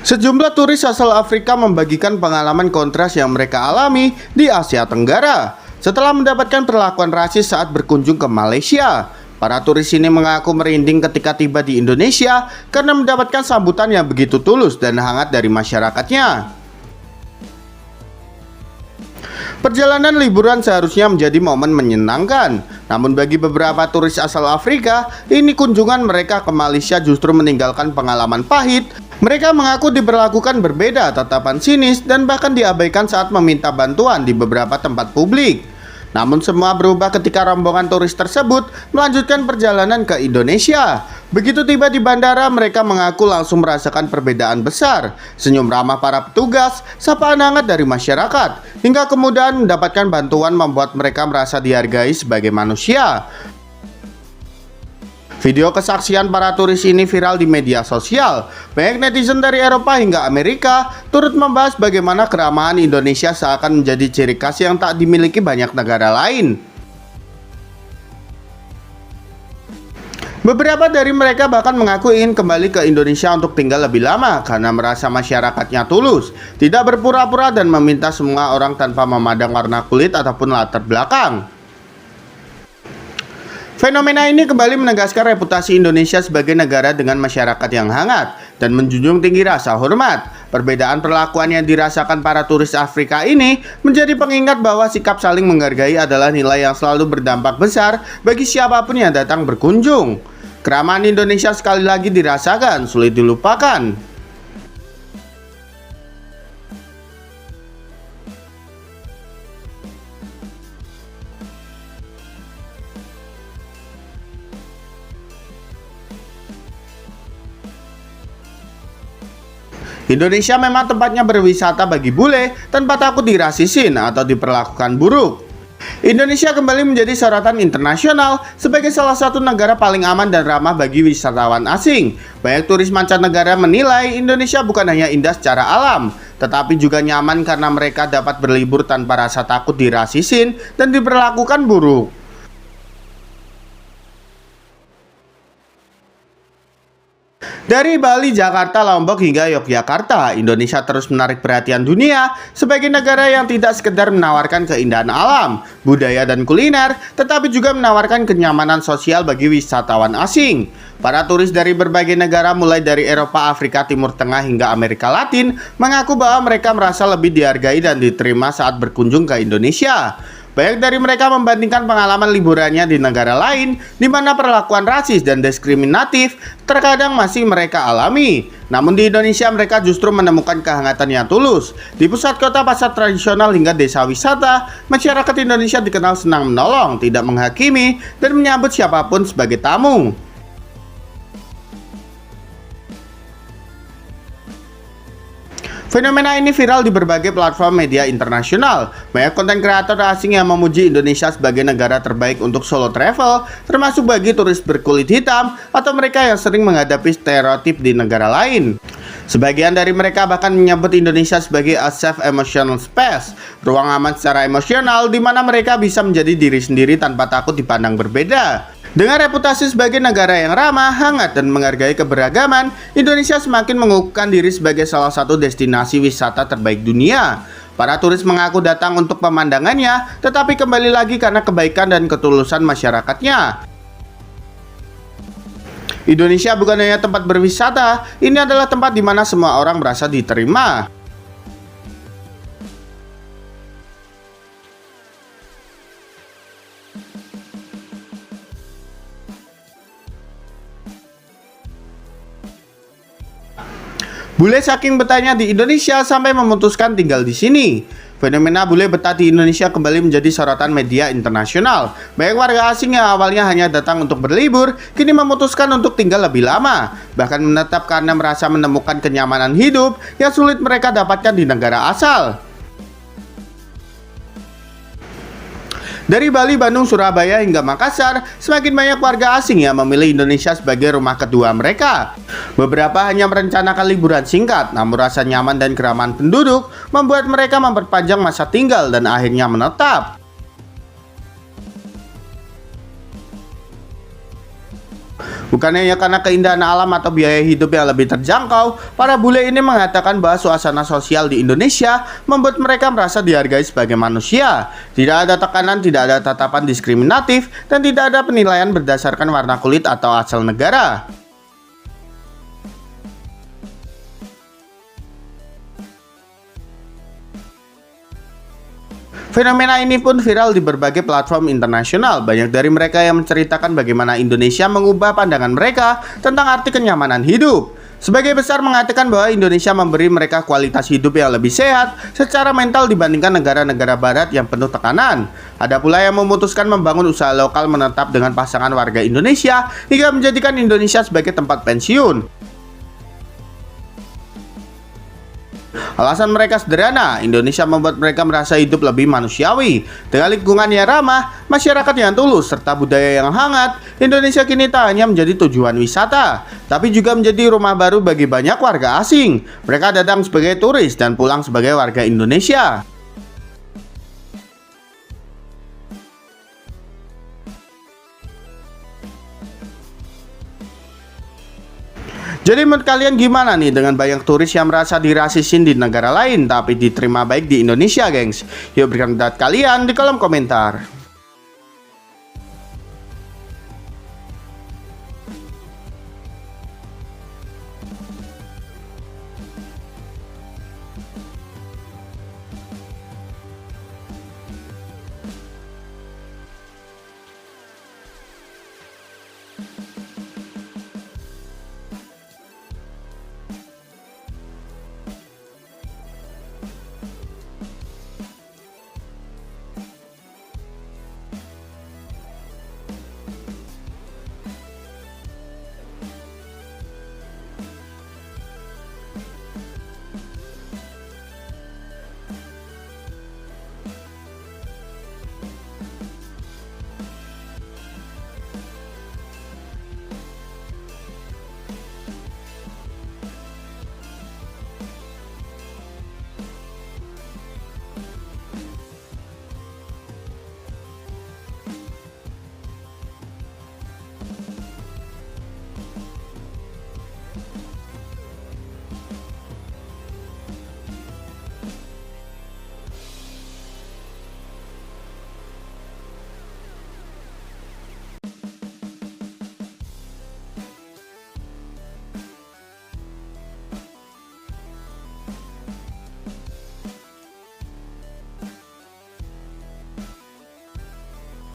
Sejumlah turis asal Afrika membagikan pengalaman kontras yang mereka alami di Asia Tenggara setelah mendapatkan perlakuan rasis saat berkunjung ke Malaysia. Para turis ini mengaku merinding ketika tiba di Indonesia karena mendapatkan sambutan yang begitu tulus dan hangat dari masyarakatnya. Perjalanan liburan seharusnya menjadi momen menyenangkan, namun bagi beberapa turis asal Afrika, ini kunjungan mereka ke Malaysia justru meninggalkan pengalaman pahit. Mereka mengaku diperlakukan berbeda, tatapan sinis, dan bahkan diabaikan saat meminta bantuan di beberapa tempat publik. Namun semua berubah ketika rombongan turis tersebut melanjutkan perjalanan ke Indonesia. Begitu tiba di bandara, mereka mengaku langsung merasakan perbedaan besar. Senyum ramah para petugas, sapaan hangat dari masyarakat, hingga kemudahan mendapatkan bantuan membuat mereka merasa dihargai sebagai manusia. Video kesaksian para turis ini viral di media sosial. Banyak netizen dari Eropa hingga Amerika turut membahas bagaimana keramahan Indonesia seakan menjadi ciri khas yang tak dimiliki banyak negara lain. Beberapa dari mereka bahkan mengaku ingin kembali ke Indonesia untuk tinggal lebih lama karena merasa masyarakatnya tulus, tidak berpura-pura dan meminta semua orang tanpa memandang warna kulit ataupun latar belakang. Fenomena ini kembali menegaskan reputasi Indonesia sebagai negara dengan masyarakat yang hangat dan menjunjung tinggi rasa hormat. Perbedaan perlakuan yang dirasakan para turis Afrika ini menjadi pengingat bahwa sikap saling menghargai adalah nilai yang selalu berdampak besar bagi siapapun yang datang berkunjung. Keramahan Indonesia sekali lagi dirasakan, sulit dilupakan. Indonesia memang tempatnya berwisata bagi bule tanpa takut dirasisin atau diperlakukan buruk. Indonesia kembali menjadi sorotan internasional sebagai salah satu negara paling aman dan ramah bagi wisatawan asing. Banyak turis mancanegara menilai Indonesia bukan hanya indah secara alam, tetapi juga nyaman karena mereka dapat berlibur tanpa rasa takut dirasisin dan diperlakukan buruk. Dari Bali, Jakarta, Lombok hingga Yogyakarta, Indonesia terus menarik perhatian dunia sebagai negara yang tidak sekedar menawarkan keindahan alam, budaya dan kuliner, tetapi juga menawarkan kenyamanan sosial bagi wisatawan asing. Para turis dari berbagai negara mulai dari Eropa, Afrika, Timur Tengah hingga Amerika Latin mengaku bahwa mereka merasa lebih dihargai dan diterima saat berkunjung ke Indonesia. Banyak dari mereka membandingkan pengalaman liburannya di negara lain di mana perlakuan rasis dan diskriminatif terkadang masih mereka alami. Namun di Indonesia mereka justru menemukan kehangatan yang tulus. Di pusat kota, pasar tradisional hingga desa wisata, masyarakat Indonesia dikenal senang menolong, tidak menghakimi, dan menyambut siapapun sebagai tamu. Fenomena ini viral di berbagai platform media internasional. Banyak konten kreator asing yang memuji Indonesia sebagai negara terbaik untuk solo travel, termasuk bagi turis berkulit hitam atau mereka yang sering menghadapi stereotip di negara lain. Sebagian dari mereka bahkan menyebut Indonesia sebagai a safe emotional space, ruang aman secara emosional di mana mereka bisa menjadi diri sendiri tanpa takut dipandang berbeda. Dengan reputasi sebagai negara yang ramah, hangat, dan menghargai keberagaman, Indonesia semakin mengukuhkan diri sebagai salah satu destinasi wisata terbaik dunia. Para turis mengaku datang untuk pemandangannya, tetapi kembali lagi karena kebaikan dan ketulusan masyarakatnya. Indonesia bukan hanya tempat berwisata, ini adalah tempat di mana semua orang merasa diterima. Bule saking betahnya di Indonesia sampai memutuskan tinggal di sini. Fenomena bule betah di Indonesia kembali menjadi sorotan media internasional. Banyak warga asing yang awalnya hanya datang untuk berlibur, kini memutuskan untuk tinggal lebih lama. Bahkan menetap karena merasa menemukan kenyamanan hidup yang sulit mereka dapatkan di negara asal. Dari Bali, Bandung, Surabaya hingga Makassar, semakin banyak warga asing yang memilih Indonesia sebagai rumah kedua mereka. Beberapa hanya merencanakan liburan singkat, namun rasa nyaman dan keramahan penduduk membuat mereka memperpanjang masa tinggal dan akhirnya menetap. Bukan hanya karena keindahan alam atau biaya hidup yang lebih terjangkau, para bule ini mengatakan bahwa suasana sosial di Indonesia membuat mereka merasa dihargai sebagai manusia. Tidak ada tekanan, tidak ada tatapan diskriminatif, dan tidak ada penilaian berdasarkan warna kulit atau asal negara. Fenomena ini pun viral di berbagai platform internasional. Banyak dari mereka yang menceritakan bagaimana Indonesia mengubah pandangan mereka tentang arti kenyamanan hidup. Sebagai besar mengatakan bahwa Indonesia memberi mereka kualitas hidup yang lebih sehat secara mental dibandingkan negara-negara barat yang penuh tekanan. Ada pula yang memutuskan membangun usaha lokal menetap dengan pasangan warga Indonesia hingga menjadikan Indonesia sebagai tempat pensiun. Alasan mereka sederhana, Indonesia membuat mereka merasa hidup lebih manusiawi. Dengan lingkungan yang ramah, masyarakat yang tulus, serta budaya yang hangat, Indonesia kini tak hanya menjadi tujuan wisata, tapi juga menjadi rumah baru bagi banyak warga asing. Mereka datang sebagai turis dan pulang sebagai warga Indonesia. Jadi menurut kalian gimana nih dengan banyak turis yang merasa dirasisin di negara lain tapi diterima baik di Indonesia, gengs? Yuk berikan pendapat kalian di kolom komentar.